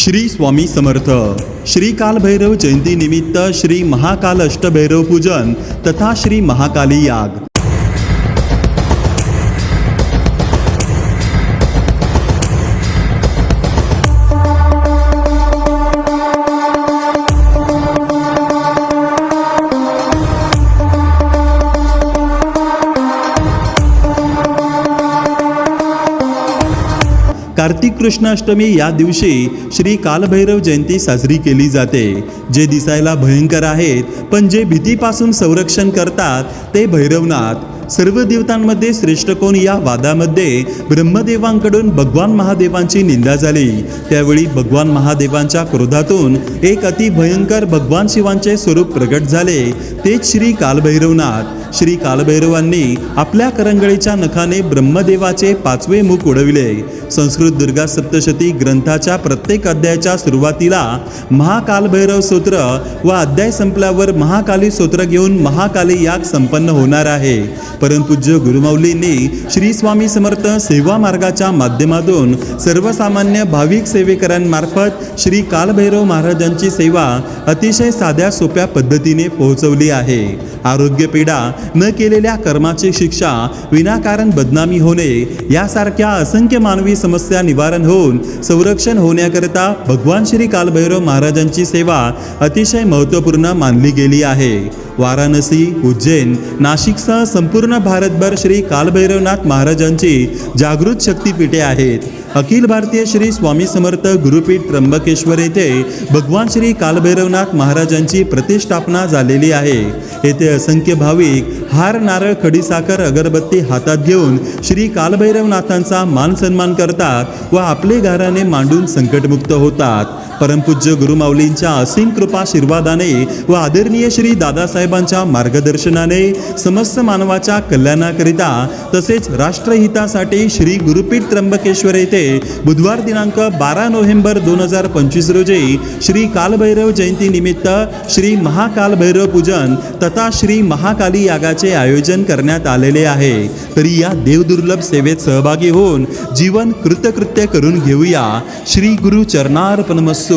श्री स्वामी समर्थ। श्री कालभैरव जयंती निमित्त श्री महाकाल अष्टभैरव पूजन तथा श्री महाकाली याग। कार्तिक कृष्ण अष्टमी या दिवशी श्री कालभैरव जयंती साजरी केली जाते। जे दिसायला भयंकर आहेत पण जे भीतीपासून संरक्षण करतात ते भैरवनाथ। सर्व देवतांमध्ये श्रेष्ठ कोण या वादामध्ये ब्रह्मदेवांकडून भगवान महादेवांची निंदा झाली। त्यावेळी भगवान महादेवांच्या क्रोधातून एक अति भयंकर भगवान शिवांचे स्वरूप प्रगट झाले, तेच श्री कालभैरवनाथ। श्री कालभैरवांनी आपल्या करंगळीच्या नखाने ब्रह्मदेवाचे 5वे मुख उडविले। संस्कृत दुर्गा सप्तशती ग्रंथाच्या प्रत्येक अध्यायाच्या सुरुवातीला महाकालभैरव स्तोत्र व अध्याय संपल्यावर महाकाली स्तोत्र घेऊन महाकाली याग संपन्न होणार आहे। परमपूज्य गुरुमाऊलींनी श्री स्वामी समर्थ सेवा मार्गाच्या माध्यमातून सर्वसामान्य भाविक सेवेकरांमार्फत श्री कालभैरव महाराजांची सेवा अतिशय साध्या सोप्या पद्धतीने पोहोचवली आहे। आरोग्य पीडा, न केलेल्या कर्माची शिक्षा, विनाकारण बदनामी होणे यासारख्या असंख्य मानवी समस्या निवारण होऊन संरक्षण होण्याकरता भगवान श्री कालभैरव महाराजांची सेवा अतिशय महत्त्वपूर्ण मानली गेली आहे। वाराणसी, उज्जैन, नाशिकसह संपूर्ण भारतभर श्री कालभैरवनाथ महाराजांची जागृत शक्तिपीठे आहेत। अखिल भारतीय श्री स्वामी समर्थ गुरुपीठ त्र्यंबकेश्वर येथे भगवान श्री कालभैरवनाथ महाराजांची प्रतिष्ठापना झालेली आहे। येथे असंख्य भाविक हार, नारळ, खडीसाखर, अगरबत्ती हातात घेऊन श्री कालभैरवनाथांचा मान सन्मान करतात व आपले घराणे मांडून संकटमुक्त होतात। परमपूज्य गुरुमाऊलींच्या असीम कृपाशीर्वादाने व आदरणीय श्री दादासाहेबांच्या मार्गदर्शनाने समस्त मानवाच्या कल्याणाकरिता तसेच राष्ट्रहितासाठी श्री गुरुपीठ त्र्यंबकेश्वर येथे बुधवार दिनांक 12 नोव्हेंबर 2025 रोजी श्री कालभैरव जयंती निमित्त श्री महाकालभैरव पूजन तथा श्री महाकाली यागाचे आयोजन करण्यात आलेले आहे। तरी या देवदुर्लभ सेवेत सहभागी होऊन जीवन कृतकृत्य करून घेऊया। श्री गुरु चरणार्पणमस्तु।